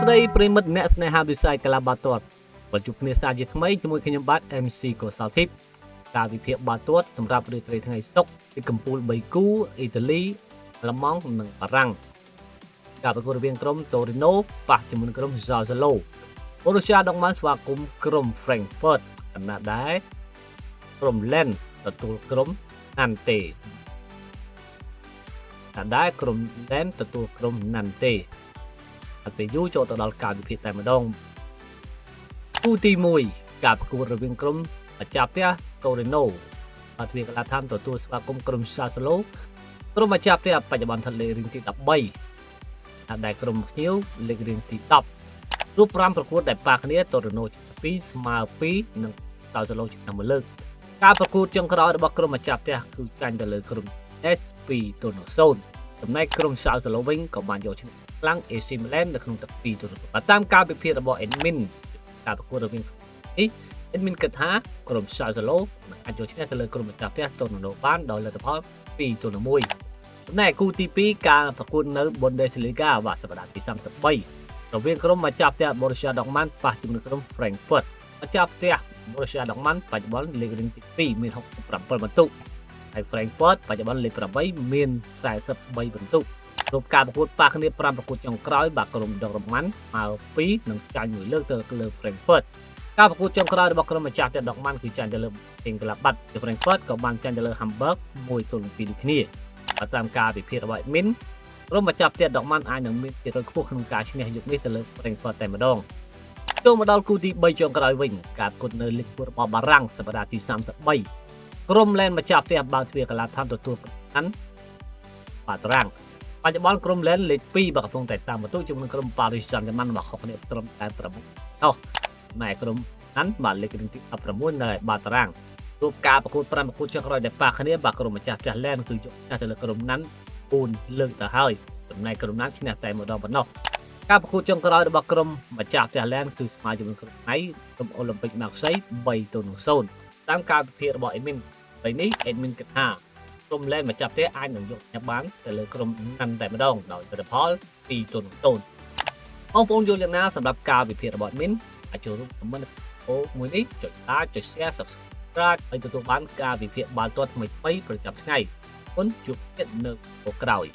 ស្ដីប្រិមិត្តអ្នកស្នេហាវិស័យកីឡាបាល់ទាត់បញ្ជុំគ្នាសាជាថ្មីជាមួយខ្ញុំបាទ MC កុសលធីបការវិភាគបាល់ទាត់សម្រាប់រាត្រីថ្ងៃសុក្រពីកំពូល3គូអ៊ីតាលីអាល្លឺម៉ង់និងបារាំងការប្រកួតរវាងក្រុមតូរីណូប៉ះជាមួយក្រុមហ្សាសាឡូបូរូស្យាដុកម៉ាន់ស្វាគមន៍ក្រុម Frankfurt ខណៈដែរក្រុម Len ទទួលក្រុម Nantes តែដែរក្រុម Len ទទួលក្រុម Nantes ពេលយូរចូលទៅដល់ការវិភាគតែម្ដងគូទី1ការប្រកួតរវាងក្រុមម្ចាស់ផ្ទះតូរីណូបាទទ្វារកីឡដ្ឋានទទួលស្វាគមន៍ក្រុមសាសាឡូក្រុមម្ចាស់ផ្ទះបច្ចុប្បន្នស្ថិតលេខរៀងទី13ហើយដែលក្រុមភ្ញៀវលេខរៀងទី10រូប5ប្រកួតដែលប៉ះគ្នាតូរីណូ2ស្មើ2និងសាសាឡូឆ្នាំ1លើកការប្រកួតចុងក្រោយរបស់ក្រុមម្ចាស់ផ្ទះគឺចាញ់ទៅលើក្រុម S2 ទល់នឹង0ចំណែកក្រុមសាសាឡូវិញក៏បានយកឈ្នះខ្លាំង AC Milan នៅក្នុងទឹក2ទល់នឹង0តាមការវិភាគរបស់ Admin ការប្រកួតរវាងនេះ Admin គិតថាក្រុមសាសាឡូអាចយកឈ្នះទៅលើក្រុមម្ចាស់ផ្ទះតូរីណូបានដោយលទ្ធផល2ទល់នឹង1ចំណែកគូទី2ការប្រកួតនៅ Bundesliga វគ្គសប្តាហ៍ទី33រវាងក្រុមម្ចាស់ផ្ទះ Borussia Dortmund ប៉ះជាមួយក្រុម Frankfurt ម្ចាស់ផ្ទះ Borussia Dortmund បច្ចុប្បន្នលេខរៀងទី2មាន67បន្ទុកហើយ Frankfurt បច្ចុប្បន្នលេខ8មាន43បន្ទុករូបការប្រកួតប៉ះគ្នា5ប្រកួតចុងក្រោយបាទក្រុម Dortmund ស្មើ2និងចាញ់មួយលើកទៅលើ Frankfurt ការប្រកួតចុងក្រោយរបស់ក្រុមម្ចាស់ផ្ទះ Dortmund គឺចាញ់ទៅលើ Mönchengladbach ហើយ Frankfurt ក៏បានចាញ់ទៅលើ Hamburg 1-2ដូចគ្នាតាមការវិភាគរបស់ Admin ក្រុមម្ចាស់ផ្ទះ Dortmund អាចនឹងមានភាគរយខ្ពស់ក្នុងការឈ្នះយប់នេះទៅលើ Frankfurt តែម្ដងចូលមកដល់គូទី3ចុងក្រោយវិញការប្រកួតនៅលីករបស់បារាំងសប្តាហ៍ទី33ក្រុម Len ម្ចាស់ផ្ទះបើកទ្វារកីឡដ្ឋានទទួលបានបាតារាំងបច្ចុប្បន្នក្រុម Len លេខ2បើកំពុងតែតាមបន្ទុកជាមួយក្រុម Paris Saint-Germain របស់ខុសគ្នាត្រឹមតែ6នោះម៉ែក្រុមហ្នឹងបានលេខទី16នៅបាតារាំងរូបការប្រកួត5ប្រកួតចុងក្រោយដែលប៉ះគ្នាបាទក្រុមម្ចាស់ផ្ទះ Len គឺយកឈ្នះទៅលើក្រុមហ្នឹង4លើកទៅហើយចំណែកក្រុមហ្នឹងឈ្នះតែម្ដងប៉ុណ្ណោះការប្រកួតចុងក្រោយរបស់ក្រុមម្ចាស់ផ្ទះ Len គឺស្មើជាមួយក្រុមណៃក្រុម Olympic Marseille 3-0តាមការវិភាគរបស់ Admin ពេលនេះ Admin គិតថាក្រុម Len ម្ចាស់ផ្ទះអាចនឹងយកឈ្នះបានទៅលើក្រុមហ្នឹងតែម្ដងដោយលទ្ធផល2-0បងប្អូនយល់យ៉ាងណាសម្រាប់ការវិភាគរបស់ Admin អាចចូលរួមខមមិនអូមួយនេះចុច like ចុច share subscribe ឲ្យទទួលបានការវិភាគបាល់ទាត់ថ្មីៗប្រចាំថ្ងៃអរគុណជួបគ្នានៅវីដេអូក្រោយ